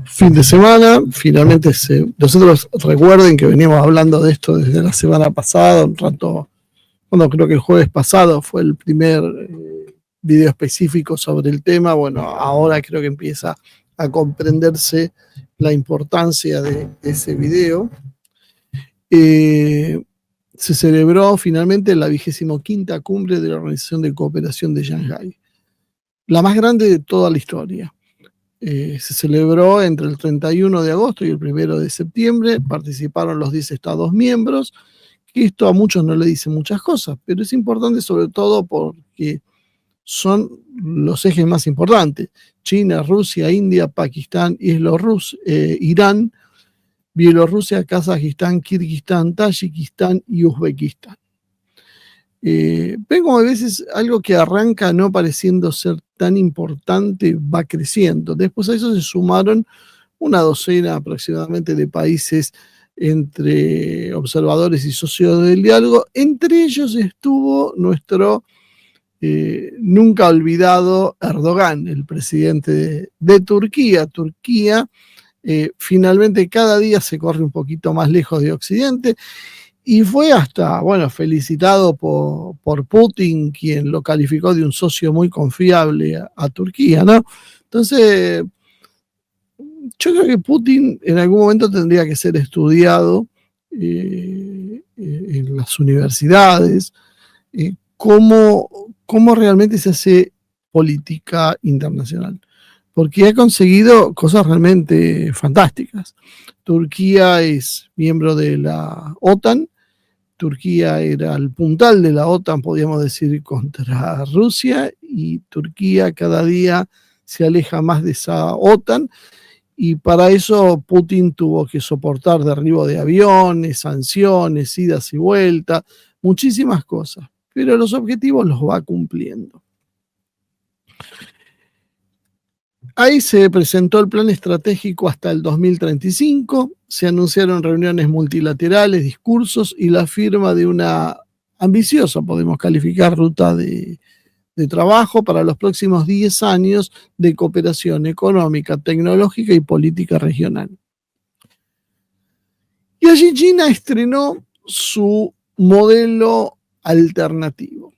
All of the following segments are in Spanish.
fin de semana, finalmente nosotros recuerden que veníamos hablando de esto desde la semana pasada, un rato, bueno, creo que el jueves pasado fue el primer video específico sobre el tema. Bueno, ahora creo que empieza a comprenderse la importancia de ese video. Se celebró finalmente la 25ª cumbre de la Organización de Cooperación de Shanghái, la más grande de toda la historia. Se celebró entre el 31 de agosto y el 1 de septiembre, participaron los 10 Estados miembros, que esto a muchos no le dice muchas cosas, pero es importante sobre todo porque son los ejes más importantes: China, Rusia, India, Pakistán, Irán, Bielorrusia, Kazajistán, Kirguistán, Tayikistán y Uzbekistán. Ven como a veces algo que arranca no pareciendo ser tan importante va creciendo. Después a eso se sumaron una docena aproximadamente de países entre observadores y socios del diálogo. Entre ellos estuvo nuestro nunca olvidado Erdogan, el presidente de Turquía. Turquía finalmente cada día se corre un poquito más lejos de Occidente. Y fue hasta, bueno, felicitado por Putin, quien lo calificó de un socio muy confiable a Turquía, ¿no? Entonces, yo creo que Putin en algún momento tendría que ser estudiado en las universidades, cómo realmente se hace política internacional, porque ha conseguido cosas realmente fantásticas. Turquía es miembro de la OTAN. Turquía era el puntal de la OTAN, podríamos decir, contra Rusia, y Turquía cada día se aleja más de esa OTAN, y para eso Putin tuvo que soportar derribo de aviones, sanciones, idas y vueltas, muchísimas cosas, pero los objetivos los va cumpliendo. Ahí se presentó el plan estratégico hasta el 2035, se anunciaron reuniones multilaterales, discursos y la firma de una ambiciosa, podemos calificar, ruta de trabajo para los próximos 10 años de cooperación económica, tecnológica y política regional. Y allí China estrenó su modelo alternativo.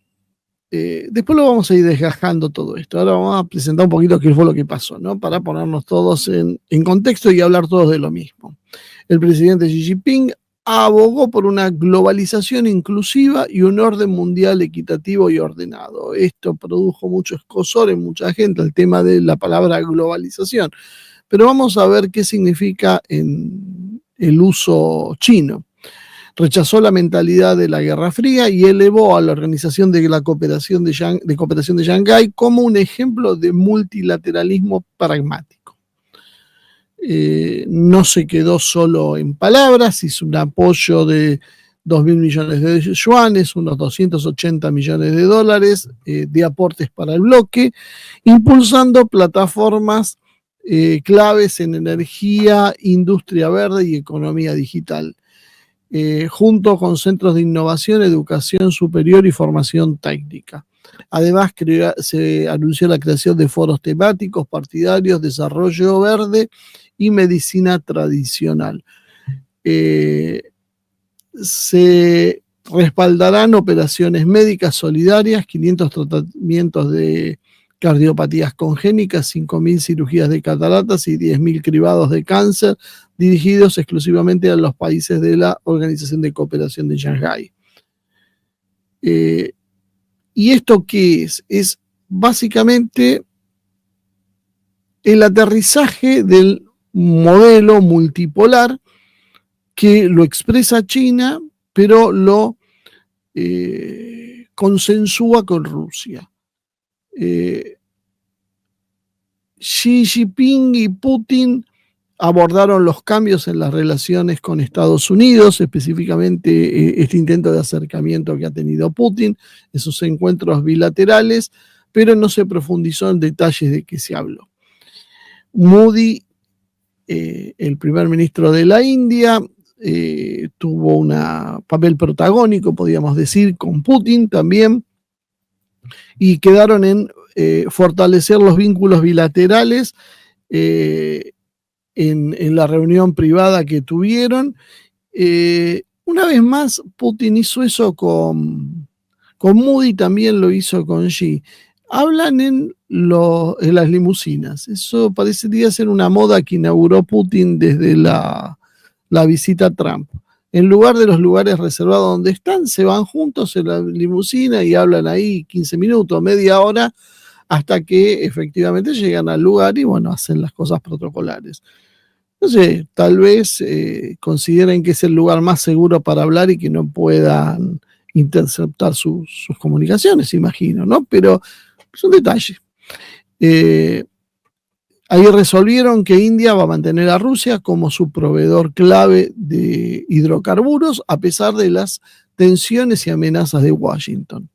Después lo vamos a ir desgajando todo esto. Ahora vamos a presentar un poquito qué fue lo que pasó, ¿no? Para ponernos todos en contexto y hablar todos de lo mismo. El presidente Xi Jinping abogó por una globalización inclusiva y un orden mundial equitativo y ordenado. Esto produjo mucho escozor en mucha gente, el tema de la palabra globalización. Pero vamos a ver qué significa en el uso chino. Rechazó la mentalidad de la Guerra Fría y elevó a la Organización de la Cooperación de Shanghái como un ejemplo de multilateralismo pragmático. No se quedó solo en palabras, hizo un apoyo de 2.000 millones de yuanes, unos 280 millones de dólares de aportes para el bloque, impulsando plataformas claves en energía, industria verde y economía digital. Junto con centros de innovación, educación superior y formación técnica. Además, se anunció la creación de foros temáticos partidarios, desarrollo verde y medicina tradicional. Se respaldarán operaciones médicas solidarias, 500 tratamientos de cardiopatías congénicas, 5.000 cirugías de cataratas y 10.000 cribados de cáncer, dirigidos exclusivamente a los países de la Organización de Cooperación de Shanghái. ¿Y esto qué es? Es básicamente el aterrizaje del modelo multipolar que lo expresa China, pero lo consensúa con Rusia. Xi Jinping y Putin abordaron los cambios en las relaciones con Estados Unidos, específicamente este intento de acercamiento que ha tenido Putin, esos encuentros bilaterales, pero no se profundizó en detalles de qué se habló. Modi, el primer ministro de la India, tuvo un papel protagónico, podríamos decir, con Putin también, y quedaron en fortalecer los vínculos bilaterales en la reunión privada que tuvieron. Una vez más, Putin hizo eso con Moody, también lo hizo con Xi. Hablan en las limusinas. Eso parecería ser una moda que inauguró Putin desde la visita a Trump. En lugar de los lugares reservados donde están, se van juntos en la limusina y hablan ahí 15 minutos, media hora, hasta que efectivamente llegan al lugar y bueno, hacen las cosas protocolares. No sé, tal vez consideren que es el lugar más seguro para hablar y que no puedan interceptar sus comunicaciones, imagino, ¿no? Pero es un detalle. Ahí resolvieron que India va a mantener a Rusia como su proveedor clave de hidrocarburos, a pesar de las tensiones y amenazas de Washington.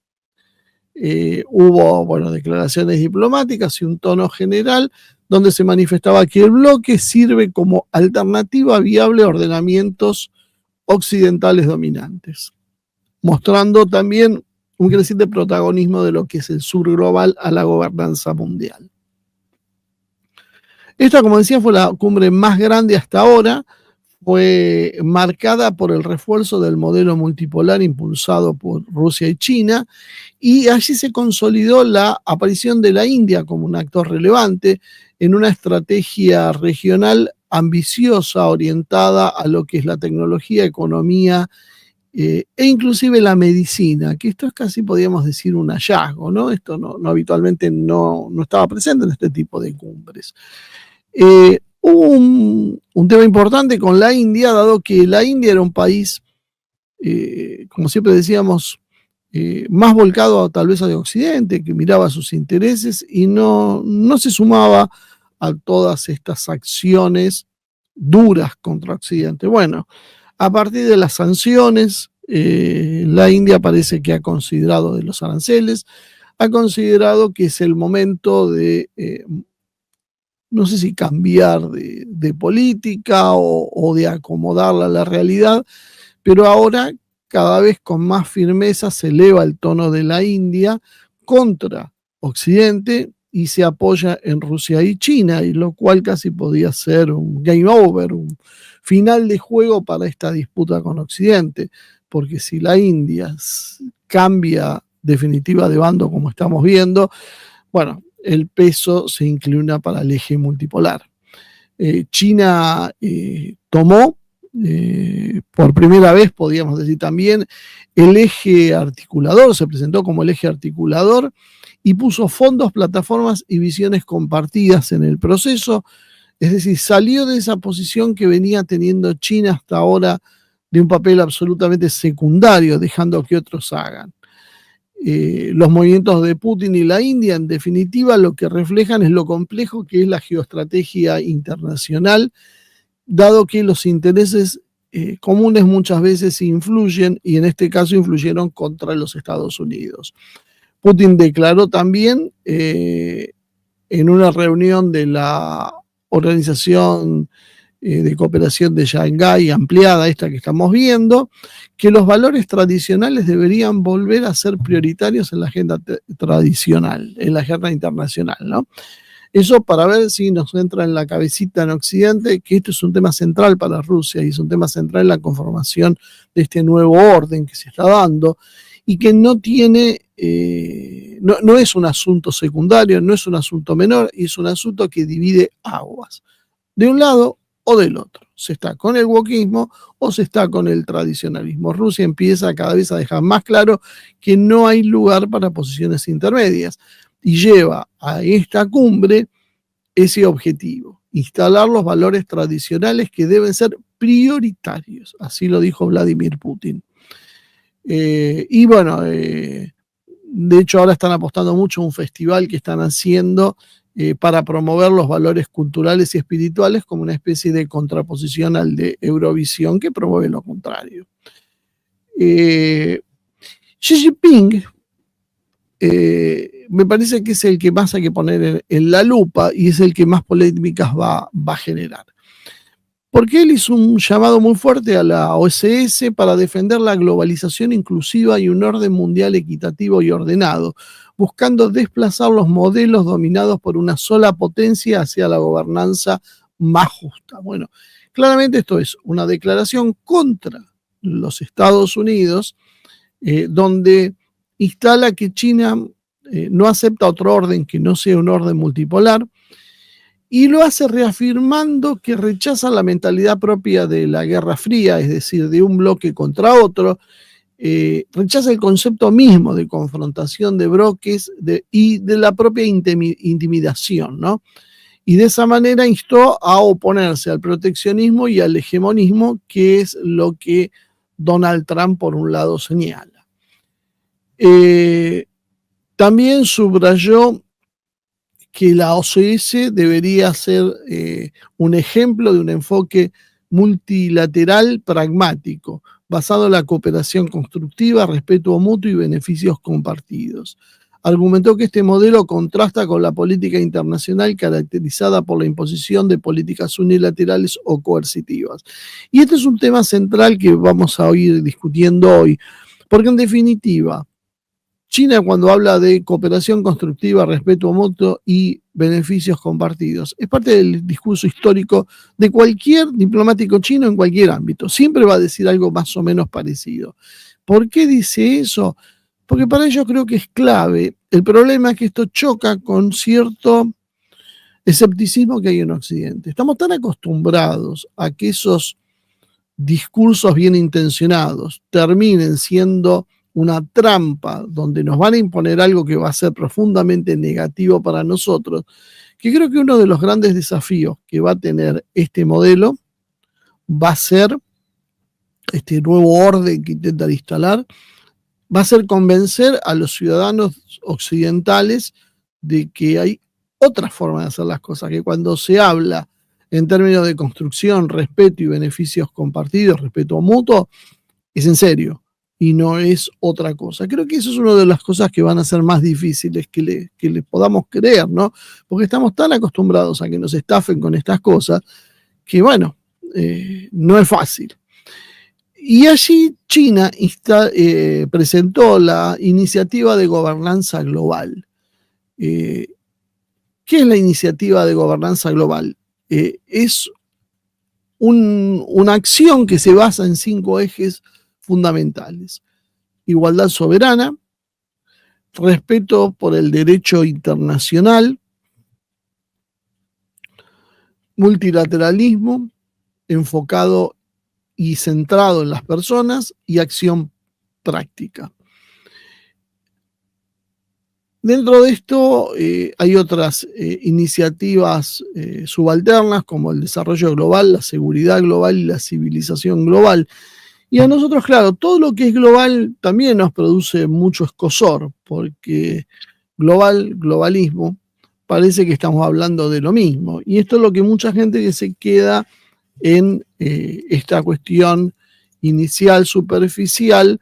Hubo, bueno, declaraciones diplomáticas y un tono general donde se manifestaba que el bloque sirve como alternativa viable a ordenamientos occidentales dominantes, mostrando también un creciente protagonismo de lo que es el sur global a la gobernanza mundial. Esta, como decía, fue la cumbre más grande hasta ahora. Fue marcada por el refuerzo del modelo multipolar impulsado por Rusia y China, y allí se consolidó la aparición de la India como un actor relevante en una estrategia regional ambiciosa orientada a lo que es la tecnología, economía e inclusive la medicina, que esto es casi, podríamos decir, un hallazgo, ¿no? Esto no habitualmente no estaba presente en este tipo de cumbres. Hubo un tema importante con la India, dado que la India era un país, como siempre decíamos, más volcado tal vez a Occidente, que miraba sus intereses y no se sumaba a todas estas acciones duras contra Occidente. Bueno, a partir de las sanciones, la India parece que ha considerado, de los aranceles, ha considerado que es el momento de no sé si cambiar de política o de acomodarla a la realidad, pero ahora cada vez con más firmeza se eleva el tono de la India contra Occidente y se apoya en Rusia y China, y lo cual casi podía ser un game over, un final de juego para esta disputa con Occidente, porque si la India cambia definitiva de bando, como estamos viendo, bueno, el peso se inclina para el eje multipolar. China tomó por primera vez, podríamos decir también, el eje articulador, se presentó como el eje articulador y puso fondos, plataformas y visiones compartidas en el proceso. Es decir, salió de esa posición que venía teniendo China hasta ahora de un papel absolutamente secundario, dejando que otros hagan. Los movimientos de Putin y la India, en definitiva, lo que reflejan es lo complejo que es la geoestrategia internacional, dado que los intereses comunes muchas veces influyen, y en este caso influyeron contra los Estados Unidos. Putin declaró también en una reunión de la Organización de Cooperación de Shanghái ampliada, esta que estamos viendo, que los valores tradicionales deberían volver a ser prioritarios en la agenda tradicional, en la agenda internacional, ¿no? Eso para ver si nos entra en la cabecita en Occidente que esto es un tema central para Rusia y es un tema central en la conformación de este nuevo orden que se está dando y que no tiene, no es un asunto secundario, no es un asunto menor, y es un asunto que divide aguas de un lado o del otro. Se está con el wokismo o se está con el tradicionalismo. Rusia empieza cada vez a dejar más claro que no hay lugar para posiciones intermedias y lleva a esta cumbre ese objetivo, instalar los valores tradicionales que deben ser prioritarios. Así lo dijo Vladimir Putin. Y bueno, de hecho ahora están apostando mucho a un festival que están haciendo para promover los valores culturales y espirituales como una especie de contraposición al de Eurovisión, que promueve lo contrario. Xi Jinping me parece que es el que más hay que poner en la lupa y es el que más polémicas va a generar. Porque él hizo un llamado muy fuerte a la OSS para defender la globalización inclusiva y un orden mundial equitativo y ordenado, buscando desplazar los modelos dominados por una sola potencia hacia la gobernanza más justa. Bueno, claramente esto es una declaración contra los Estados Unidos, donde instala que China no acepta otro orden que no sea un orden multipolar, y lo hace reafirmando que rechaza la mentalidad propia de la Guerra Fría, es decir, de un bloque contra otro, rechaza el concepto mismo de confrontación de bloques y de la propia intimidación, ¿no? Y de esa manera instó a oponerse al proteccionismo y al hegemonismo, que es lo que Donald Trump, por un lado, señala. También subrayó que la OCS debería ser un ejemplo de un enfoque multilateral pragmático, basado en la cooperación constructiva, respeto mutuo y beneficios compartidos. Argumentó que este modelo contrasta con la política internacional caracterizada por la imposición de políticas unilaterales o coercitivas. Y este es un tema central que vamos a ir discutiendo hoy, porque en definitiva, China, cuando habla de cooperación constructiva, respeto mutuo y beneficios compartidos, es parte del discurso histórico de cualquier diplomático chino en cualquier ámbito. Siempre va a decir algo más o menos parecido. ¿Por qué dice eso? Porque para ellos creo que es clave. El problema es que esto choca con cierto escepticismo que hay en Occidente. Estamos tan acostumbrados a que esos discursos bien intencionados terminen siendo una trampa donde nos van a imponer algo que va a ser profundamente negativo para nosotros, que creo que uno de los grandes desafíos que va a tener este modelo va a ser, este nuevo orden que intentan instalar, va a ser convencer a los ciudadanos occidentales de que hay otra forma de hacer las cosas, que cuando se habla en términos de construcción, respeto y beneficios compartidos, respeto mutuo, es en serio y no es otra cosa. Creo que eso es una de las cosas que van a ser más difíciles que le podamos creer, ¿no? Porque estamos tan acostumbrados a que nos estafen con estas cosas que, bueno, no es fácil. Y allí China presentó la iniciativa de gobernanza global. ¿Qué es la iniciativa de gobernanza global? Es una acción que se basa en 5 ejes fundamentales: igualdad soberana, respeto por el derecho internacional, multilateralismo enfocado y centrado en las personas, y acción práctica. Dentro de esto hay otras iniciativas subalternas, como el desarrollo global, la seguridad global y la civilización global. Y a nosotros, claro, todo lo que es global también nos produce mucho escozor, porque globalismo, parece que estamos hablando de lo mismo. Y esto es lo que mucha gente que se queda en esta cuestión inicial, superficial,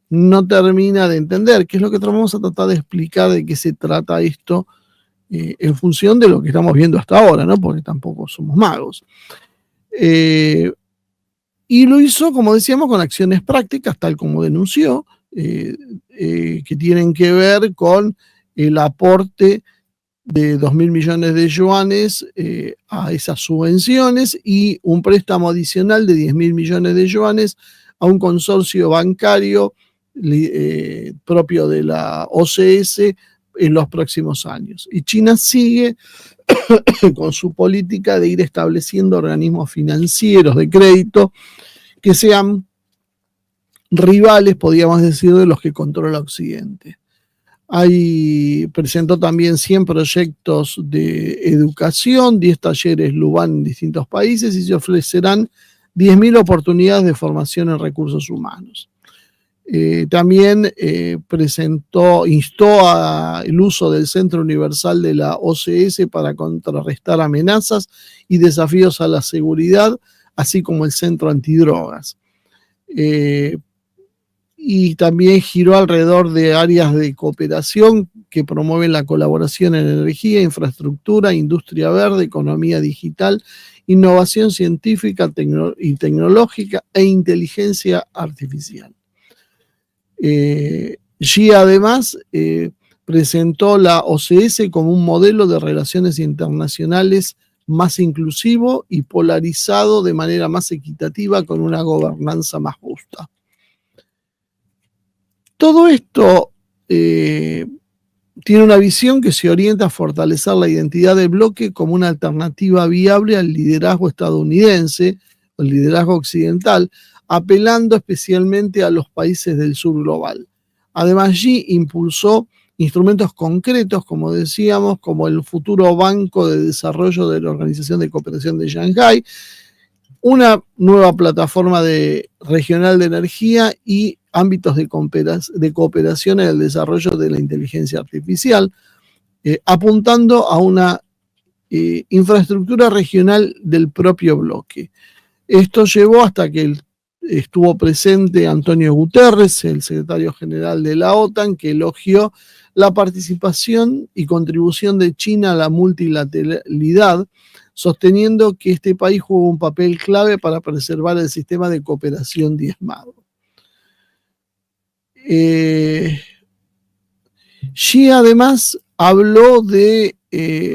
no termina de entender, qué es lo que vamos a tratar de explicar de qué se trata esto en función de lo que estamos viendo hasta ahora, ¿no? Porque tampoco somos magos. Y lo hizo, como decíamos, con acciones prácticas, tal como denunció, que tienen que ver con el aporte de 2.000 millones de yuanes a esas subvenciones y un préstamo adicional de 10.000 millones de yuanes a un consorcio bancario propio de la OCS en los próximos años. Y China sigue con su política de ir estableciendo organismos financieros de crédito que sean rivales, podríamos decir, de los que controla Occidente. Presentó también 100 proyectos de educación, 10 talleres Luban en distintos países, y se ofrecerán 10.000 oportunidades de formación en recursos humanos. También instó al uso del Centro Universal de la OCS para contrarrestar amenazas y desafíos a la seguridad, así como el Centro Antidrogas. Y también giró alrededor de áreas de cooperación que promueven la colaboración en energía, infraestructura, industria verde, economía digital, innovación científica y tecnológica e inteligencia artificial. Xi además presentó la OCS como un modelo de relaciones internacionales más inclusivo y polarizado de manera más equitativa con una gobernanza más justa. Todo esto tiene una visión que se orienta a fortalecer la identidad del bloque como una alternativa viable al liderazgo estadounidense, o el liderazgo occidental, apelando especialmente a los países del sur global. Además, Xi impulsó instrumentos concretos, como decíamos, como el futuro Banco de Desarrollo de la Organización de Cooperación de Shanghái, una nueva plataforma regional de energía y ámbitos de cooperación en el desarrollo de la inteligencia artificial, apuntando a una infraestructura regional del propio bloque. Esto llevó hasta que estuvo presente Antonio Guterres, el secretario general de la OTAN, que elogió la participación y contribución de China a la multilateralidad, sosteniendo que este país jugó un papel clave para preservar el sistema de cooperación diezmado. Xi además habló de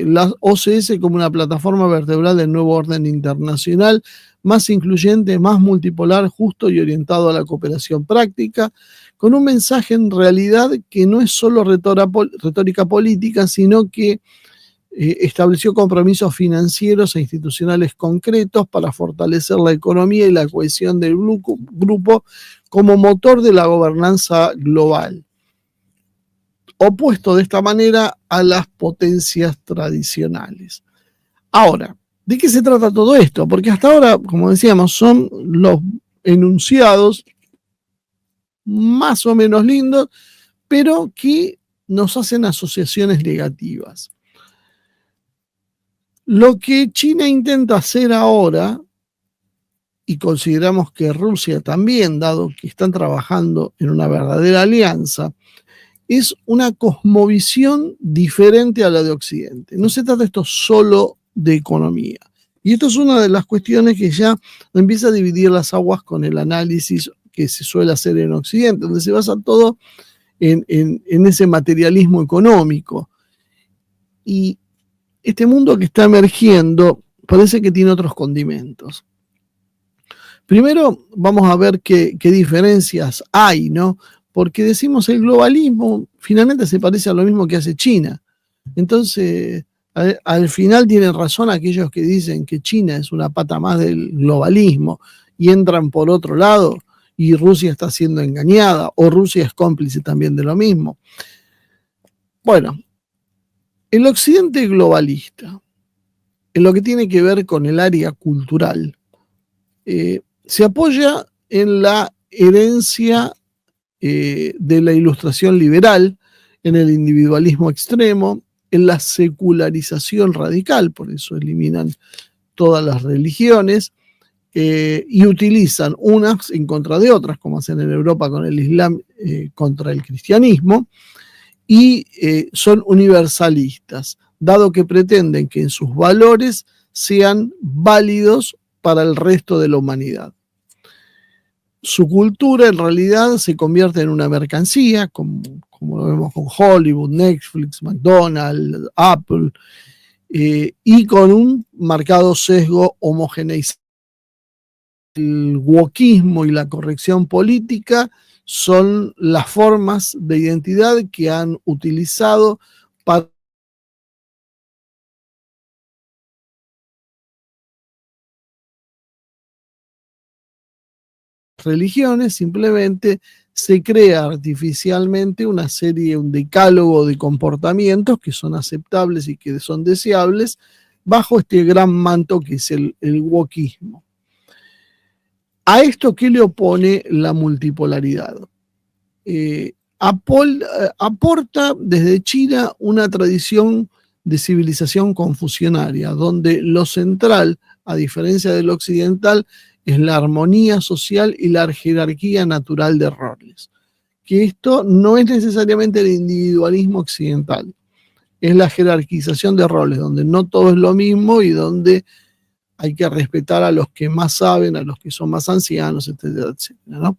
la OCS como una plataforma vertebral del nuevo orden internacional, más incluyente, más multipolar, justo y orientado a la cooperación práctica, con un mensaje en realidad que no es solo retórica política, sino que estableció compromisos financieros e institucionales concretos para fortalecer la economía y la cohesión del grupo como motor de la gobernanza global, opuesto de esta manera a las potencias tradicionales. Ahora, ¿de qué se trata todo esto? Porque hasta ahora, como decíamos, son los enunciados más o menos lindos, pero que nos hacen asociaciones negativas. Lo que China intenta hacer ahora, y consideramos que Rusia también, dado que están trabajando en una verdadera alianza, es una cosmovisión diferente a la de Occidente. No se trata esto solo de economía. Y esto es una de las cuestiones que ya empieza a dividir las aguas con el análisis que se suele hacer en Occidente, donde se basa todo en ese materialismo económico. Y este mundo que está emergiendo parece que tiene otros condimentos. Primero vamos a ver qué diferencias hay, ¿no? Porque decimos el globalismo finalmente se parece a lo mismo que hace China. Entonces, al final tienen razón aquellos que dicen que China es una pata más del globalismo y entran por otro lado y Rusia está siendo engañada o Rusia es cómplice también de lo mismo. Bueno, el occidente globalista, en lo que tiene que ver con el área cultural, se apoya en la herencia de la ilustración liberal, en el individualismo extremo, en la secularización radical, por eso eliminan todas las religiones, y utilizan unas en contra de otras, como hacen en Europa con el Islam contra el cristianismo, y son universalistas, dado que pretenden que en sus valores sean válidos para el resto de la humanidad. Su cultura en realidad se convierte en una mercancía, como lo vemos con Hollywood, Netflix, McDonald's, Apple, y con un marcado sesgo homogeneizado. El wokismo y la corrección política son las formas de identidad que han utilizado para religiones. Simplemente se crea artificialmente una serie, un decálogo de comportamientos que son aceptables y que son deseables bajo este gran manto que es el wokismo. A esto, ¿qué le opone la multipolaridad? Aporta desde China una tradición de civilización confucianaria, donde lo central, a diferencia del occidental, es la armonía social y la jerarquía natural de roles. Que esto no es necesariamente el individualismo occidental, es la jerarquización de roles, donde no todo es lo mismo y donde hay que respetar a los que más saben, a los que son más ancianos, etcétera, etcétera, ¿no?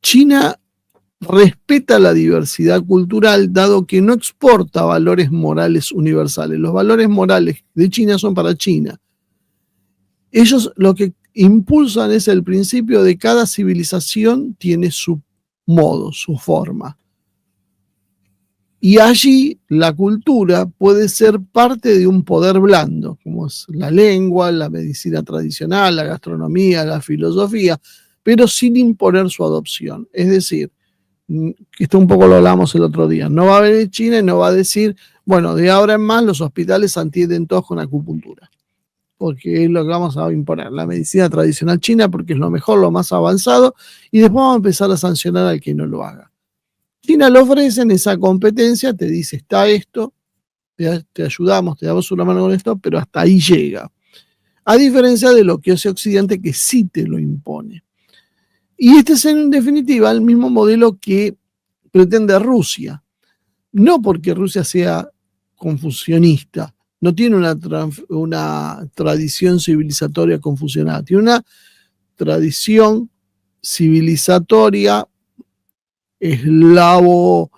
China respeta la diversidad cultural, dado que no exporta valores morales universales. Los valores morales de China son para China. Ellos lo que impulsan es el principio de cada civilización tiene su modo, su forma. Y allí la cultura puede ser parte de un poder blando, como es la lengua, la medicina tradicional, la gastronomía, la filosofía, pero sin imponer su adopción. Es decir, esto un poco lo hablamos el otro día, no va a venir China y no va a decir, bueno, de ahora en más los hospitales atienden todos con acupuntura, porque es lo que vamos a imponer, la medicina tradicional china, porque es lo mejor, lo más avanzado, y después vamos a empezar a sancionar al que no lo haga. China le ofrecen esa competencia, te dice, está esto, te ayudamos, te damos una mano con esto, pero hasta ahí llega. A diferencia de lo que hace Occidente, que sí te lo impone. Y este es en definitiva el mismo modelo que pretende Rusia. No porque Rusia sea confucionista, no tiene una tradición civilizatoria confucionada, tiene una tradición civilizatoria eslavo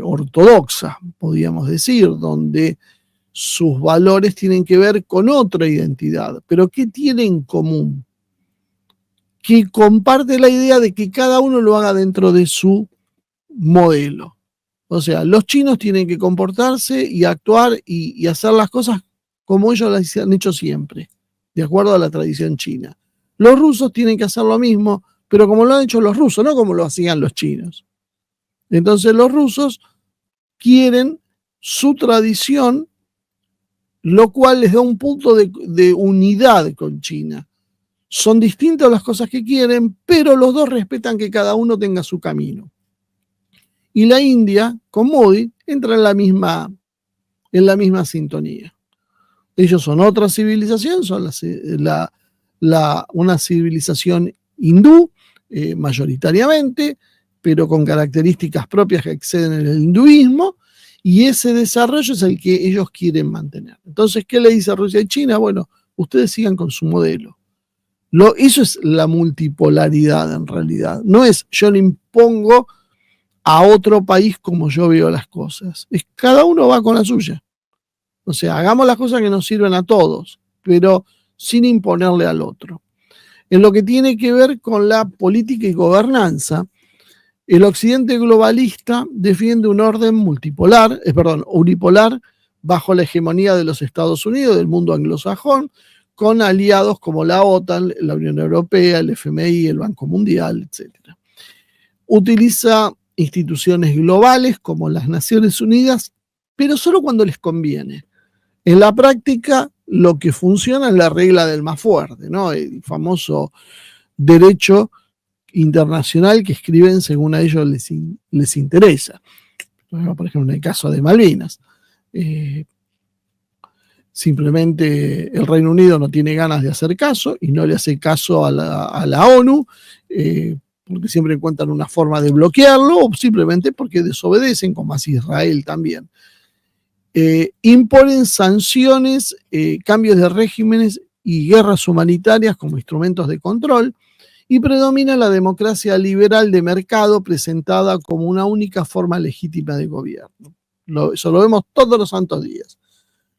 ortodoxa, podríamos decir, donde sus valores tienen que ver con otra identidad. Pero ¿qué tiene en común? Que comparte la idea de que cada uno lo haga dentro de su modelo. O sea, los chinos tienen que comportarse y actuar y hacer las cosas como ellos las han hecho siempre, de acuerdo a la tradición china. Los rusos tienen que hacer lo mismo, pero como lo han hecho los rusos, no como lo hacían los chinos. Entonces los rusos quieren su tradición, lo cual les da un punto de unidad con China. Son distintas las cosas que quieren, pero los dos respetan que cada uno tenga su camino. Y la India, con Modi, entra en la misma sintonía. Ellos son otra civilización, son una civilización hindú, mayoritariamente, pero con características propias que exceden el hinduismo, y ese desarrollo es el que ellos quieren mantener. Entonces, ¿qué le dice Rusia y China? Bueno, ustedes sigan con su modelo. Eso es la multipolaridad en realidad. No es yo le impongo a otro país como yo veo las cosas. Es cada uno va con la suya. O sea, hagamos las cosas que nos sirven a todos, pero sin imponerle al otro. En lo que tiene que ver con la política y gobernanza, el occidente globalista defiende un orden unipolar bajo la hegemonía de los Estados Unidos, del mundo anglosajón, con aliados como la OTAN, la Unión Europea, el FMI, el Banco Mundial, etc. Utiliza instituciones globales como las Naciones Unidas, pero solo cuando les conviene. En la práctica, lo que funciona es la regla del más fuerte, ¿no? El famoso derecho internacional que escriben según a ellos les interesa. Por ejemplo, en el caso de Malvinas. Simplemente el Reino Unido no tiene ganas de hacer caso y no le hace caso a la ONU, porque siempre encuentran una forma de bloquearlo o simplemente porque desobedecen, como hace Israel también. Imponen sanciones, cambios de regímenes y guerras humanitarias como instrumentos de control, y predomina la democracia liberal de mercado presentada como una única forma legítima de gobierno. Eso lo vemos todos los santos días.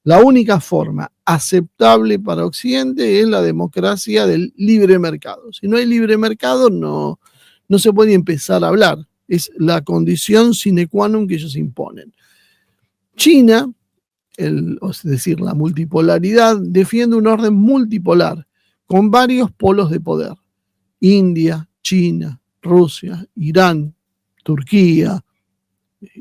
La única forma aceptable para Occidente es la democracia del libre mercado. Si no hay libre mercado, no se puede empezar a hablar. Es la condición sine qua non que ellos imponen. China, es decir, la multipolaridad, defiende un orden multipolar con varios polos de poder. India, China, Rusia, Irán, Turquía,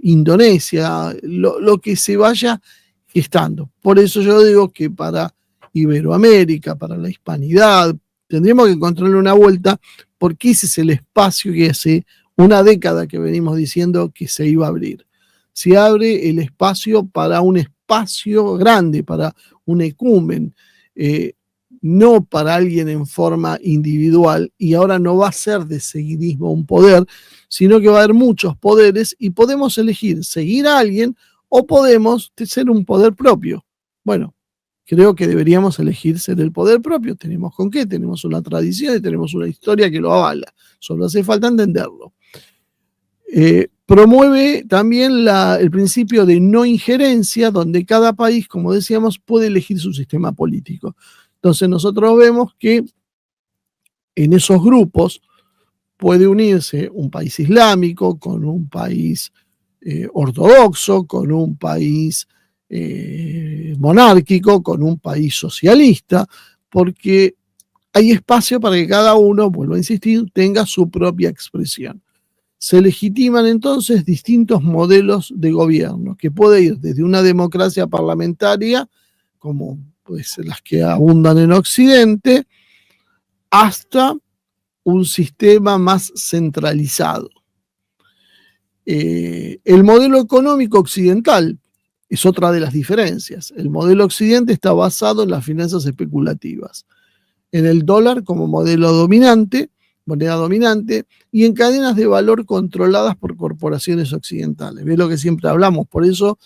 Indonesia, lo que se vaya gestando. Por eso yo digo que para Iberoamérica, para la hispanidad, tendríamos que encontrarle una vuelta, porque ese es el espacio que hace una década que venimos diciendo que se iba a abrir. Se abre el espacio para un espacio grande, para un ecumen, no para alguien en forma individual, y ahora no va a ser de seguidismo un poder, sino que va a haber muchos poderes y podemos elegir seguir a alguien o podemos ser un poder propio. Bueno, creo que deberíamos elegir ser el poder propio. ¿Tenemos con qué? Tenemos una tradición y tenemos una historia que lo avala. Solo hace falta entenderlo. Promueve también el principio de no injerencia, donde cada país, como decíamos, puede elegir su sistema político. Entonces nosotros vemos que en esos grupos puede unirse un país islámico con un país ortodoxo, con un país monárquico, con un país socialista, porque hay espacio para que cada uno, vuelvo a insistir, tenga su propia expresión. Se legitiman entonces distintos modelos de gobierno, que puede ir desde una democracia parlamentaria, como pues, las que abundan en Occidente, hasta un sistema más centralizado. El modelo económico occidental es otra de las diferencias. El modelo occidente está basado en las finanzas especulativas, en el dólar como modelo dominante, moneda dominante, y en cadenas de valor controladas por corporaciones occidentales. ¿Ves lo que siempre hablamos? Por eso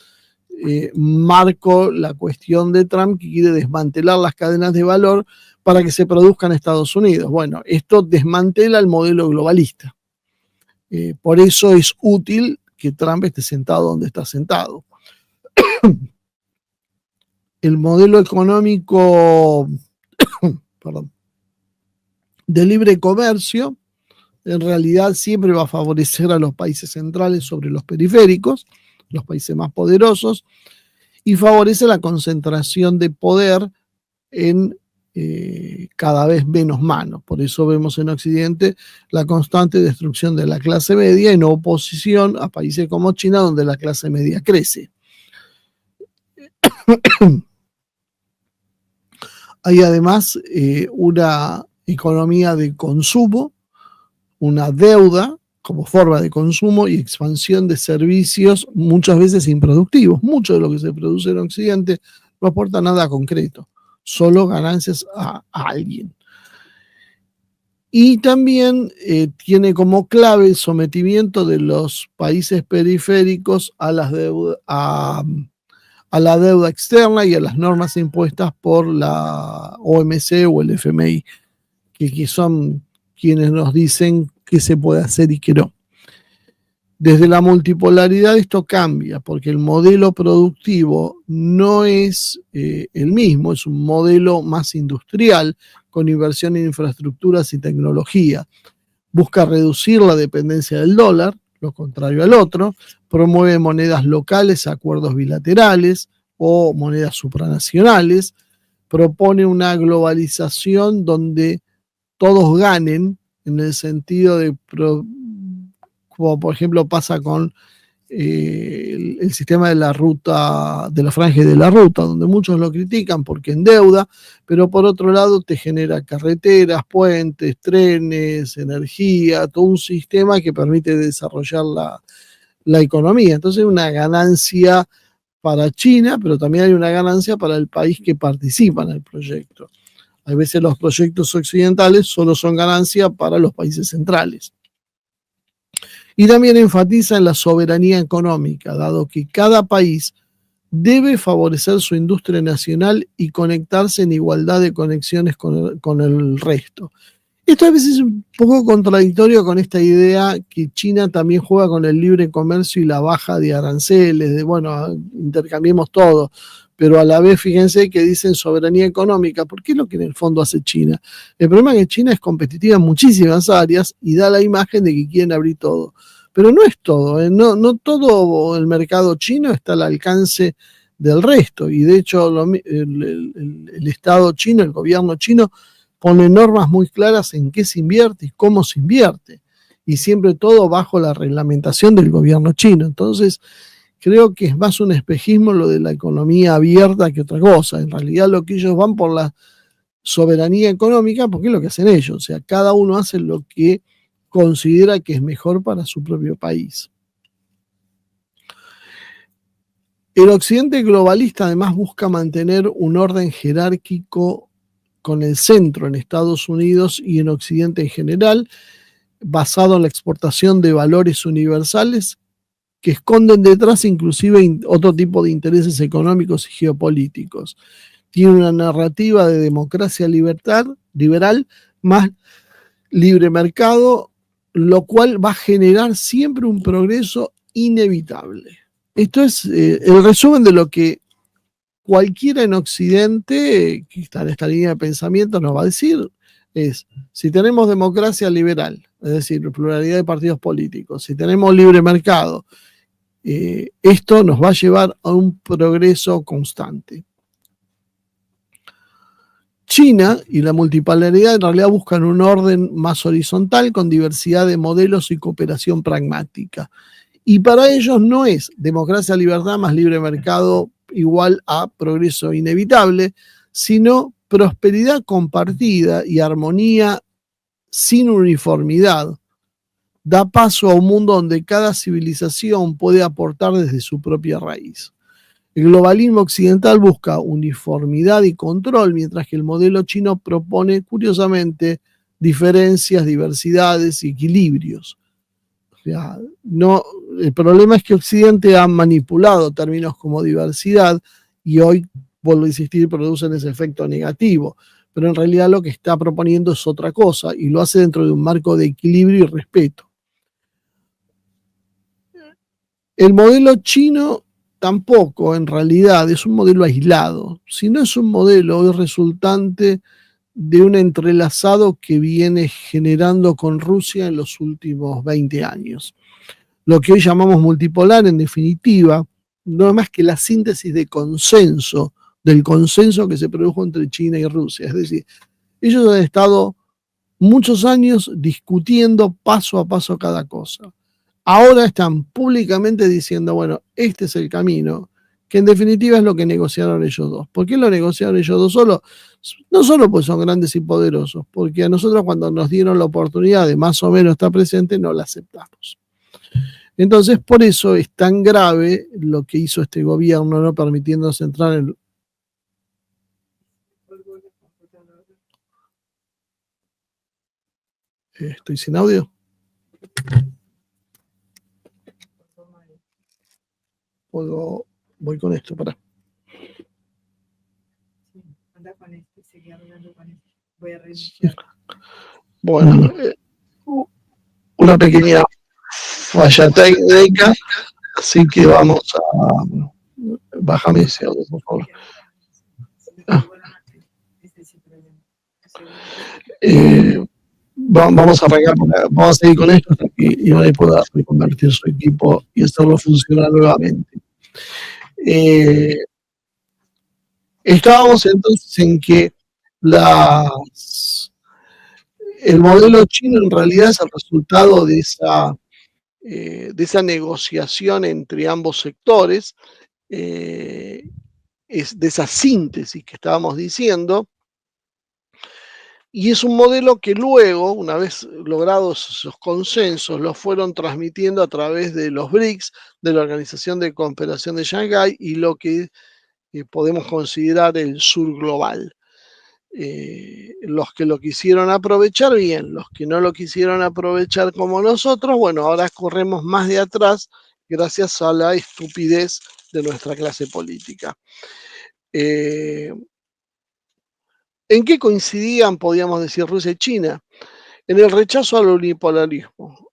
marco la cuestión de Trump, que quiere desmantelar las cadenas de valor para que se produzcan en Estados Unidos. Bueno, esto desmantela el modelo globalista. Por eso es útil que Trump esté sentado donde está sentado. El modelo económico de libre comercio en realidad siempre va a favorecer a los países centrales sobre los periféricos, los países más poderosos, y favorece la concentración de poder en cada vez menos manos. Por eso vemos en Occidente la constante destrucción de la clase media en oposición a países como China, donde la clase media crece. Hay además una economía de consumo, una deuda como forma de consumo y expansión de servicios muchas veces improductivos. Mucho de lo que se produce en Occidente no aporta nada concreto, solo ganancias a alguien. Y también tiene como clave el sometimiento de los países periféricos a la deuda externa y a las normas impuestas por la OMC o el FMI, que son quienes nos dicen qué se puede hacer y qué no. Desde la multipolaridad esto cambia, porque el modelo productivo no es el mismo, es un modelo más industrial, con inversión en infraestructuras y tecnología. Busca reducir la dependencia del dólar, lo contrario al otro, promueve monedas locales, acuerdos bilaterales o monedas supranacionales, propone una globalización donde todos ganen, en el sentido de, como por ejemplo pasa con el sistema de la ruta, de la franja de la ruta, donde muchos lo critican porque endeuda, pero por otro lado te genera carreteras, puentes, trenes, energía, todo un sistema que permite desarrollar la economía. Entonces una ganancia para China, pero también hay una ganancia para el país que participa en el proyecto. A veces los proyectos occidentales solo son ganancia para los países centrales. Y también enfatiza en la soberanía económica, dado que cada país debe favorecer su industria nacional y conectarse en igualdad de conexiones con el resto. Esto a veces es un poco contradictorio con esta idea que China también juega con el libre comercio y la baja de aranceles, de bueno, intercambiemos todo, pero a la vez fíjense que dicen soberanía económica, porque es lo que en el fondo hace China. El problema es que China es competitiva en muchísimas áreas y da la imagen de que quieren abrir todo, pero no es todo, no todo el mercado chino está al alcance del resto, y de hecho el Estado chino, el gobierno chino, pone normas muy claras en qué se invierte y cómo se invierte, y siempre todo bajo la reglamentación del gobierno chino. Entonces, creo que es más un espejismo lo de la economía abierta que otra cosa. En realidad lo que ellos van por la soberanía económica, porque es lo que hacen ellos, o sea, cada uno hace lo que considera que es mejor para su propio país. El occidente globalista además busca mantener un orden jerárquico con el centro en Estados Unidos y en Occidente en general, basado en la exportación de valores universales que esconden detrás inclusive otro tipo de intereses económicos y geopolíticos. Tiene una narrativa de democracia liberal, más libre mercado, lo cual va a generar siempre un progreso inevitable. Esto es el resumen de lo que cualquiera en Occidente que está en esta línea de pensamiento nos va a decir. Es, si tenemos democracia liberal, es decir, pluralidad de partidos políticos, si tenemos libre mercado, esto nos va a llevar a un progreso constante. China y la multipolaridad en realidad buscan un orden más horizontal con diversidad de modelos y cooperación pragmática. Y para ellos no es democracia, libertad más libre mercado igual a progreso inevitable, sino prosperidad compartida y armonía sin uniformidad. Da paso a un mundo donde cada civilización puede aportar desde su propia raíz. El globalismo occidental busca uniformidad y control, mientras que el modelo chino propone, curiosamente, diferencias, diversidades y equilibrios. O sea, no, el problema es que Occidente ha manipulado términos como diversidad y hoy, vuelvo a insistir, producen ese efecto negativo. Pero en realidad lo que está proponiendo es otra cosa y lo hace dentro de un marco de equilibrio y respeto. El modelo chino tampoco en realidad es un modelo aislado, sino es un modelo resultante de un entrelazado que viene generando con Rusia en los últimos 20 años. Lo que hoy llamamos multipolar, en definitiva, no es más que la síntesis de consenso, del consenso que se produjo entre China y Rusia. Es decir, ellos han estado muchos años discutiendo paso a paso cada cosa. Ahora están públicamente diciendo, bueno, este es el camino, que en definitiva es lo que negociaron ellos dos. ¿Por qué lo negociaron ellos dos solos? No solo pues son grandes y poderosos, porque a nosotros cuando nos dieron la oportunidad de más o menos estar presente, no la aceptamos. Entonces, por eso es tan grave lo que hizo este gobierno, no permitiéndonos entrar en... Estoy sin audio. Voy con esto, pará. Bueno, una pequeña falla técnica, así que vamos a... Bájame ese audio, por favor. Vamos a arrancar, vamos a seguir con esto hasta que Iván pueda reconvertir su equipo y hacerlo funcionar nuevamente. Estábamos entonces en que el modelo chino en realidad es el resultado de esa negociación entre ambos sectores, es de esa síntesis que estábamos diciendo, y es un modelo que luego, una vez logrados esos consensos, los fueron transmitiendo a través de los BRICS, de la Organización de Cooperación de Shanghái y lo que podemos considerar el sur global. Los que lo quisieron aprovechar, bien, los que no lo quisieron aprovechar como nosotros, bueno, ahora corremos más de atrás gracias a la estupidez de nuestra clase política. ¿En qué coincidían, podríamos decir, Rusia y China? En el rechazo al unipolarismo.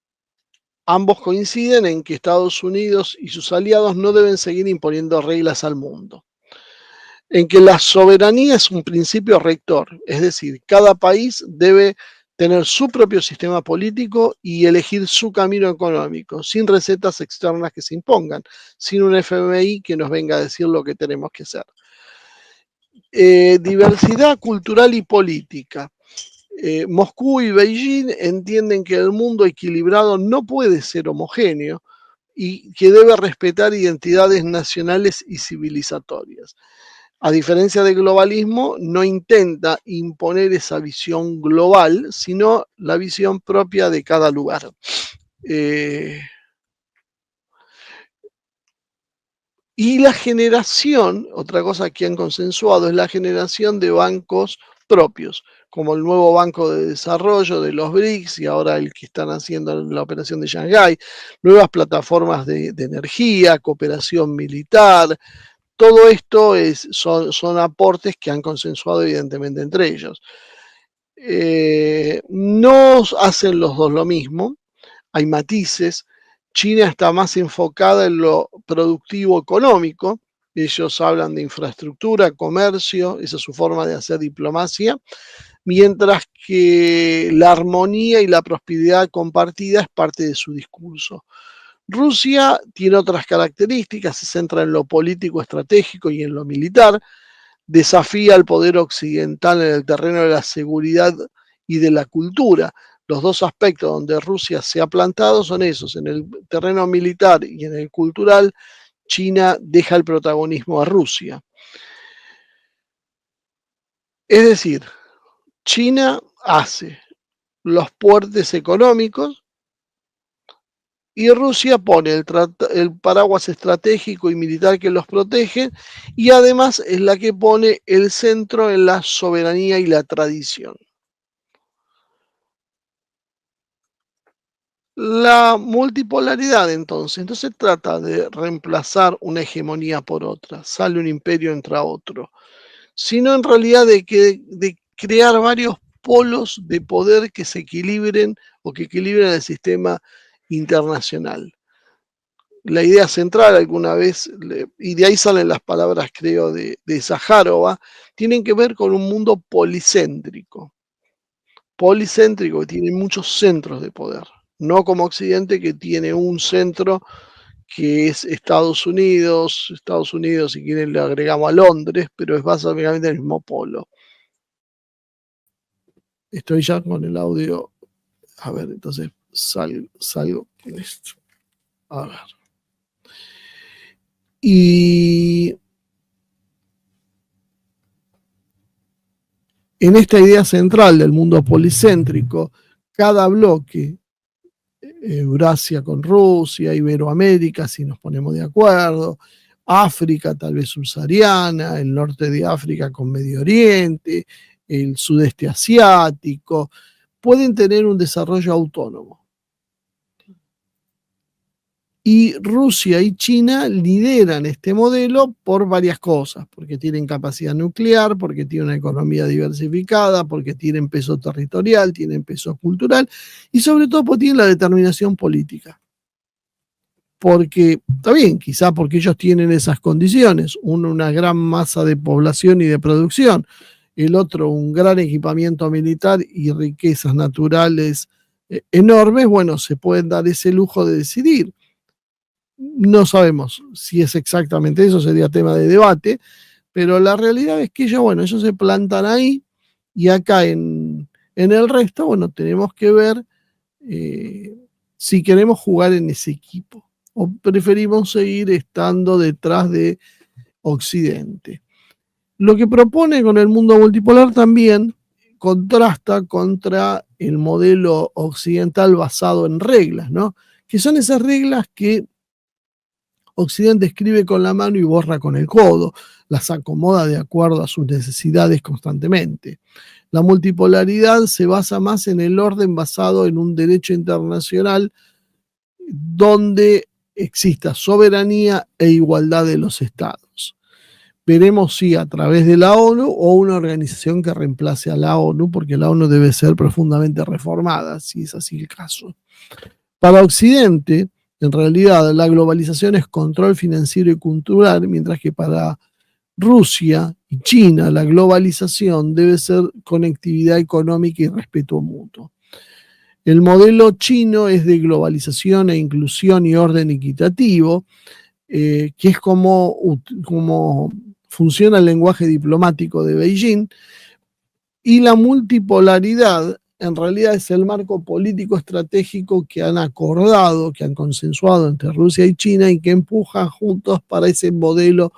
Ambos coinciden en que Estados Unidos y sus aliados no deben seguir imponiendo reglas al mundo. En que la soberanía es un principio rector, es decir, cada país debe tener su propio sistema político y elegir su camino económico, sin recetas externas que se impongan, sin un FMI que nos venga a decir lo que tenemos que hacer. Diversidad cultural y política. Moscú y Beijing entienden que el mundo equilibrado no puede ser homogéneo y que debe respetar identidades nacionales y civilizatorias. A diferencia del globalismo, no intenta imponer esa visión global, sino la visión propia de cada lugar. Y la generación, otra cosa que han consensuado, es la generación de bancos propios, como el nuevo Banco de Desarrollo de los BRICS y ahora el que están haciendo la operación de Shanghái, nuevas plataformas de energía, cooperación militar. Todo esto son aportes que han consensuado evidentemente entre ellos. No hacen los dos lo mismo. hay matices. China está más enfocada en lo productivo económico. Ellos hablan de infraestructura, comercio, esa es su forma de hacer diplomacia, mientras que la armonía y la prosperidad compartida es parte de su discurso. Rusia tiene otras características, se centra en lo político estratégico y en lo militar, desafía al poder occidental en el terreno de la seguridad y de la cultura. Los dos aspectos donde Rusia se ha plantado son esos, en el terreno militar y en el cultural. China deja el protagonismo a Rusia. Es decir, China hace los puertos económicos y Rusia pone el paraguas estratégico y militar que los protege, y además es la que pone el centro en la soberanía y la tradición. La multipolaridad entonces trata de reemplazar una hegemonía por otra, sale un imperio entra otro, sino en realidad de crear varios polos de poder que se equilibren o que equilibren el sistema internacional. La idea central alguna vez, y de ahí salen las palabras creo de Sájarova, tienen que ver con un mundo policéntrico que tiene muchos centros de poder, no como Occidente que tiene un centro que es Estados Unidos, si quieren le agregamos a Londres, pero es básicamente el mismo polo. Estoy ya con el audio. A ver, entonces salgo con esto. A ver. Y en esta idea central del mundo policéntrico, cada bloque, Eurasia con Rusia, Iberoamérica, si nos ponemos de acuerdo, África tal vez subsahariana, el norte de África con Medio Oriente, el sudeste asiático, pueden tener un desarrollo autónomo. Y Rusia y China lideran este modelo por varias cosas, porque tienen capacidad nuclear, porque tienen una economía diversificada, porque tienen peso territorial, tienen peso cultural y sobre todo porque tienen la determinación política. Porque, está bien, quizá porque ellos tienen esas condiciones, uno una gran masa de población y de producción, el otro un gran equipamiento militar y riquezas naturales enormes, bueno, se pueden dar ese lujo de decidir. No sabemos si es exactamente eso, sería tema de debate, pero la realidad es que ellos se plantan ahí y acá en el resto, bueno, tenemos que ver si queremos jugar en ese equipo o preferimos seguir estando detrás de Occidente. Lo que propone con el mundo multipolar también contrasta contra el modelo occidental basado en reglas, ¿no? Que son esas reglas que Occidente escribe con la mano y borra con el codo, las acomoda de acuerdo a sus necesidades constantemente. La multipolaridad se basa más en el orden basado en un derecho internacional donde exista soberanía e igualdad de los estados. Veremos si a través de la ONU o una organización que reemplace a la ONU, porque la ONU debe ser profundamente reformada, si es así el caso. Para Occidente, en realidad, la globalización es control financiero y cultural, mientras que para Rusia y China la globalización debe ser conectividad económica y respeto mutuo. El modelo chino es de globalización e inclusión y orden equitativo, que es como funciona el lenguaje diplomático de Beijing, y la multipolaridad en realidad es el marco político estratégico que han acordado, que han consensuado entre Rusia y China y que empujan juntos para ese modelo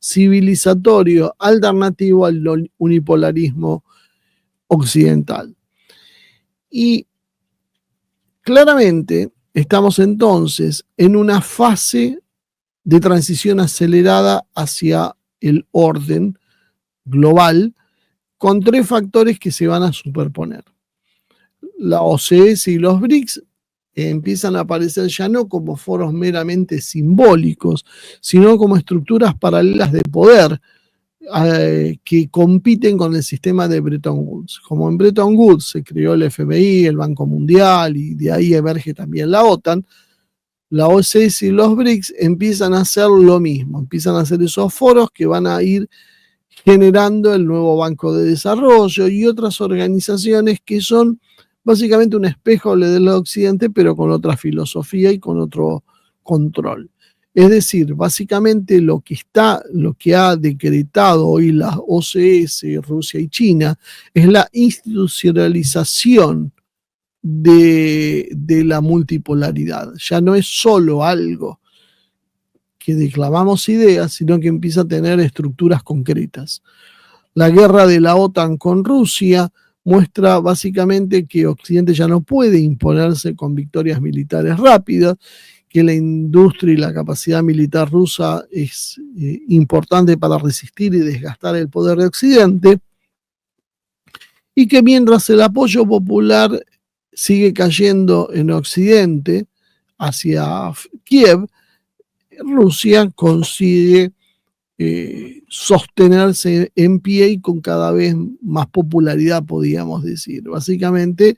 civilizatorio alternativo al unipolarismo occidental. Y claramente estamos entonces en una fase de transición acelerada hacia el orden global con tres factores que se van a superponer. La OCS y los BRICS empiezan a aparecer ya no como foros meramente simbólicos, sino como estructuras paralelas de poder, que compiten con el sistema de Bretton Woods. Como en Bretton Woods se creó el FMI, el Banco Mundial, y de ahí emerge también la OTAN, la OCS y los BRICS empiezan a hacer lo mismo, empiezan a hacer esos foros que van a ir generando el nuevo Banco de Desarrollo y otras organizaciones que son básicamente un espejo del occidente, pero con otra filosofía y con otro control. Es decir, básicamente lo que ha decretado hoy la OCS, Rusia y China, es la institucionalización de la multipolaridad. Ya no es solo algo que declamamos ideas, sino que empieza a tener estructuras concretas. La guerra de la OTAN con Rusia muestra básicamente que Occidente ya no puede imponerse con victorias militares rápidas, que la industria y la capacidad militar rusa es importante para resistir y desgastar el poder de Occidente, y que mientras el apoyo popular sigue cayendo en Occidente hacia Kiev, Rusia consigue sostenerse en pie y con cada vez más popularidad, podríamos decir. Básicamente,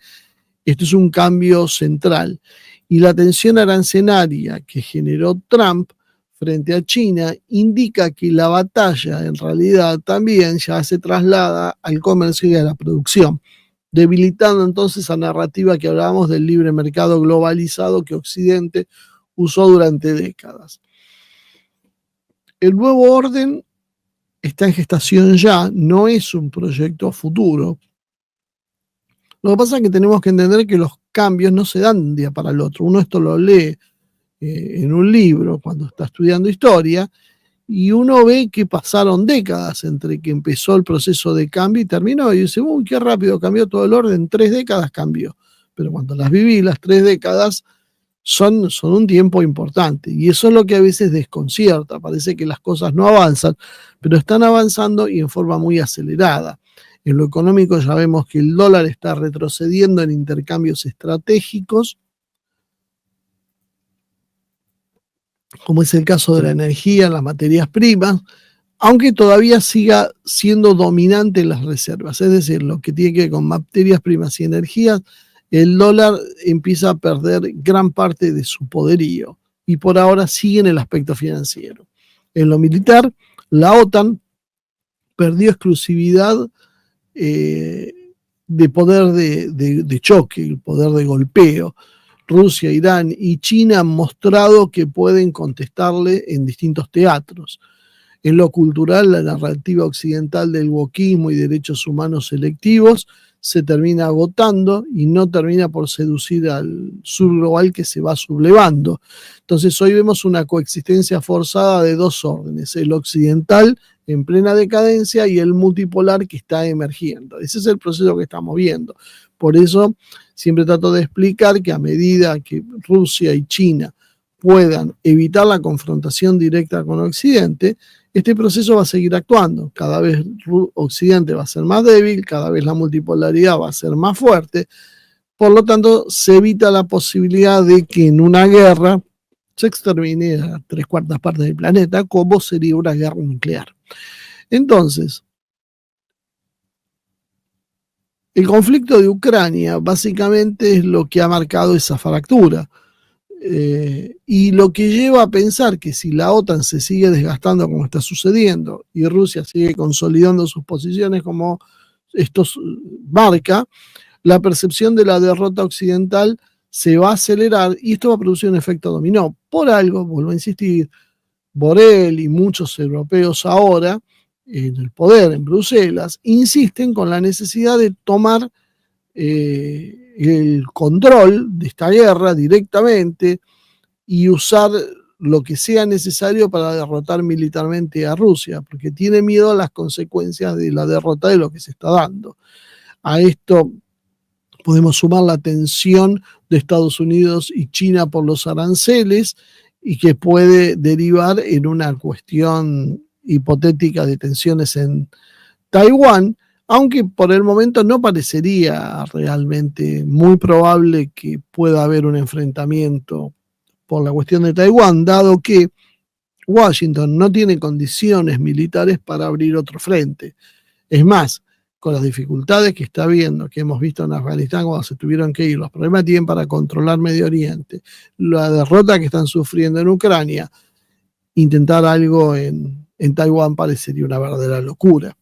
esto es un cambio central. Y la tensión arancelaria que generó Trump frente a China indica que la batalla en realidad también ya se traslada al comercio y a la producción, debilitando entonces la narrativa que hablábamos del libre mercado globalizado que Occidente usó durante décadas. El nuevo orden está en gestación ya, no es un proyecto futuro. Lo que pasa es que tenemos que entender que los cambios no se dan de un día para el otro. Uno esto lo lee en un libro cuando está estudiando historia y uno ve que pasaron décadas entre que empezó el proceso de cambio y terminó. Y dice, uy, qué rápido cambió todo el orden, 3 décadas cambió. Pero cuando las viví, las 3 décadas son un tiempo importante. Y eso es lo que a veces desconcierta. Parece que las cosas no avanzan, pero están avanzando y en forma muy acelerada. En lo económico ya vemos que el dólar está retrocediendo en intercambios estratégicos, como es el caso de la energía, las materias primas, aunque todavía siga siendo dominante en las reservas. Es decir, lo que tiene que ver con materias primas y energías, el dólar empieza a perder gran parte de su poderío y por ahora sigue en el aspecto financiero. En lo militar, la OTAN perdió exclusividad de poder de choque, el poder de golpeo. Rusia, Irán y China han mostrado que pueden contestarle en distintos teatros. En lo cultural, la narrativa occidental del wokismo y derechos humanos selectivos se termina agotando y no termina por seducir al sur global que se va sublevando. Entonces hoy vemos una coexistencia forzada de dos órdenes, el occidental en plena decadencia y el multipolar que está emergiendo. Ese es el proceso que estamos viendo. Por eso siempre trato de explicar que a medida que Rusia y China puedan evitar la confrontación directa con Occidente, este proceso va a seguir actuando. Cada vez Occidente va a ser más débil, cada vez la multipolaridad va a ser más fuerte. Por lo tanto, se evita la posibilidad de que en una guerra se extermine a 3/4 partes del planeta, como sería una guerra nuclear. Entonces, el conflicto de Ucrania básicamente es lo que ha marcado esa fractura. Y lo que lleva a pensar que si la OTAN se sigue desgastando como está sucediendo y Rusia sigue consolidando sus posiciones como esto marca, la percepción de la derrota occidental se va a acelerar y esto va a producir un efecto dominó. Por algo, vuelvo a insistir, Borrell y muchos europeos ahora en el poder en Bruselas insisten con la necesidad de tomar el control de esta guerra directamente y usar lo que sea necesario para derrotar militarmente a Rusia, porque tiene miedo a las consecuencias de la derrota de lo que se está dando. A esto podemos sumar la tensión de Estados Unidos y China por los aranceles y que puede derivar en una cuestión hipotética de tensiones en Taiwán, aunque por el momento no parecería realmente muy probable que pueda haber un enfrentamiento por la cuestión de Taiwán, dado que Washington no tiene condiciones militares para abrir otro frente. Es más, con las dificultades que está viendo, que hemos visto en Afganistán cuando se tuvieron que ir, los problemas que tienen para controlar Medio Oriente, la derrota que están sufriendo en Ucrania, intentar algo en Taiwán parecería una verdadera locura.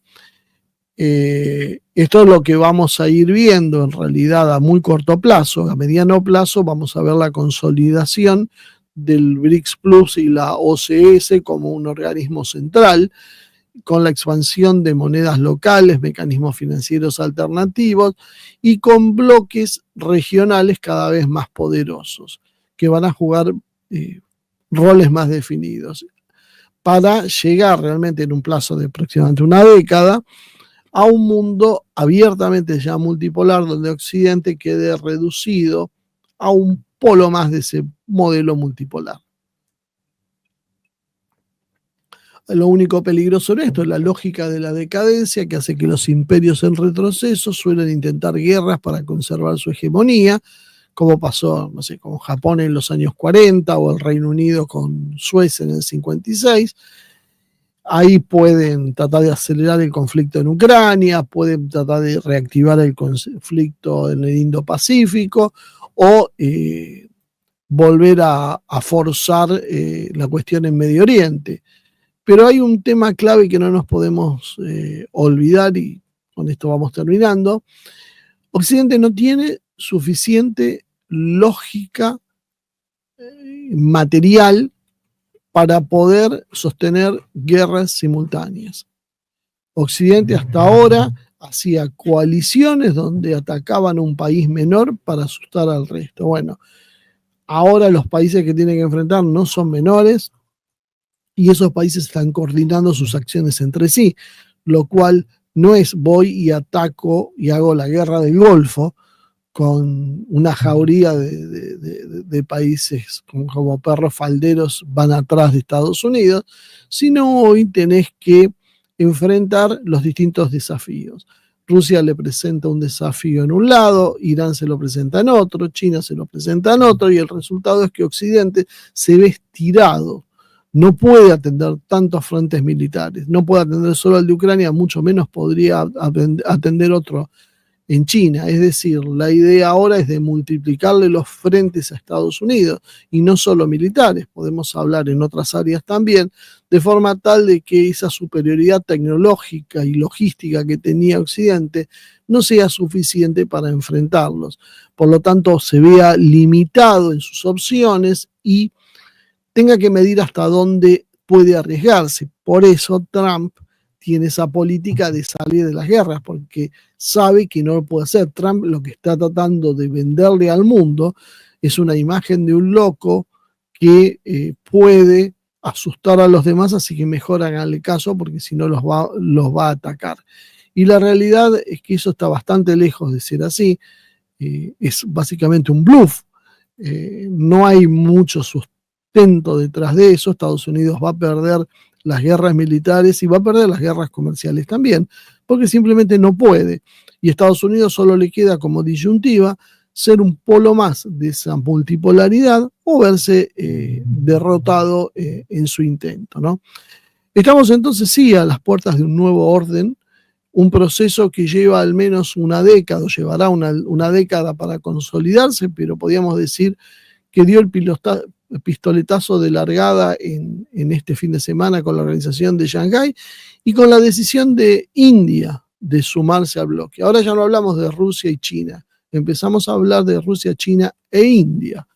Esto es lo que vamos a ir viendo en realidad a muy corto plazo. A mediano plazo vamos a ver la consolidación del BRICS Plus y la OCS como un organismo central, con la expansión de monedas locales, mecanismos financieros alternativos y con bloques regionales cada vez más poderosos, que van a jugar roles más definidos, para llegar realmente en un plazo de aproximadamente una década a un mundo abiertamente ya multipolar, donde Occidente quede reducido a un polo más de ese modelo multipolar. Lo único peligroso en esto es la lógica de la decadencia, que hace que los imperios en retroceso suelen intentar guerras para conservar su hegemonía, como pasó, no sé, con Japón en los años 40 o el Reino Unido con Suecia en el 56. Ahí pueden tratar de acelerar el conflicto en Ucrania, pueden tratar de reactivar el conflicto en el Indo-Pacífico o volver a forzar la cuestión en Medio Oriente. Pero hay un tema clave que no nos podemos olvidar, y con esto vamos terminando. Occidente no tiene suficiente lógica material para poder sostener guerras simultáneas. Occidente hasta ahora hacía coaliciones donde atacaban a un país menor para asustar al resto. Bueno, ahora los países que tienen que enfrentar no son menores y esos países están coordinando sus acciones entre sí, lo cual no es voy y ataco y hago la guerra del Golfo con una jauría de países como perros falderos van atrás de Estados Unidos, sino hoy tenés que enfrentar los distintos desafíos. Rusia le presenta un desafío en un lado, Irán se lo presenta en otro, China se lo presenta en otro, y el resultado es que Occidente se ve estirado. No puede atender tantos frentes militares, no puede atender solo al de Ucrania, mucho menos podría atender otro en China. Es decir, la idea ahora es de multiplicarle los frentes a Estados Unidos, y no solo militares, podemos hablar en otras áreas también, de forma tal de que esa superioridad tecnológica y logística que tenía Occidente no sea suficiente para enfrentarlos. Por lo tanto, se vea limitado en sus opciones y tenga que medir hasta dónde puede arriesgarse. Por eso Trump tiene esa política de salir de las guerras, porque sabe que no lo puede hacer. Trump lo que está tratando de venderle al mundo es una imagen de un loco que puede asustar a los demás, así que mejor háganle caso, porque si no los va a atacar. Y la realidad es que eso está bastante lejos de ser así. Es básicamente un bluff. No hay mucho sustento detrás de eso. Estados Unidos va a perder las guerras militares y va a perder las guerras comerciales también, porque simplemente no puede. Y a Estados Unidos solo le queda como disyuntiva ser un polo más de esa multipolaridad o verse derrotado en su intento, ¿no? Estamos entonces sí a las puertas de un nuevo orden, un proceso que lleva al menos una década, o llevará una década para consolidarse, pero podríamos decir que dio el pistoletazo de largada en este fin de semana con la organización de Shanghái y con la decisión de India de sumarse al bloque. Ahora ya no hablamos de Rusia y China, empezamos a hablar de Rusia, China e India,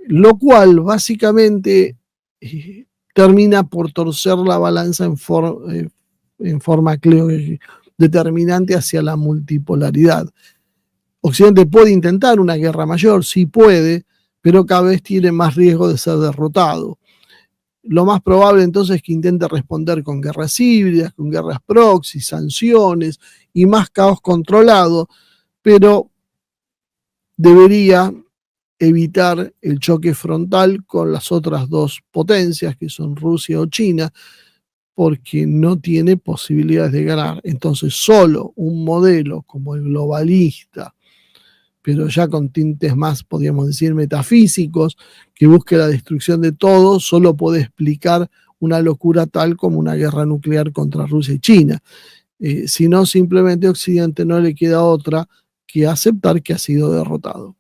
lo cual básicamente termina por torcer la balanza en forma determinante hacia la multipolaridad. Occidente puede intentar una guerra mayor, sí puede, pero cada vez tiene más riesgo de ser derrotado. Lo más probable entonces es que intente responder con guerras híbridas, con guerras proxy, sanciones y más caos controlado, pero debería evitar el choque frontal con las otras dos potencias, que son Rusia o China, porque no tiene posibilidades de ganar. Entonces solo un modelo como el globalista, pero ya con tintes más, podríamos decir, metafísicos, que busque la destrucción de todo, solo puede explicar una locura tal como una guerra nuclear contra Rusia y China, sino simplemente Occidente no le queda otra que aceptar que ha sido derrotado.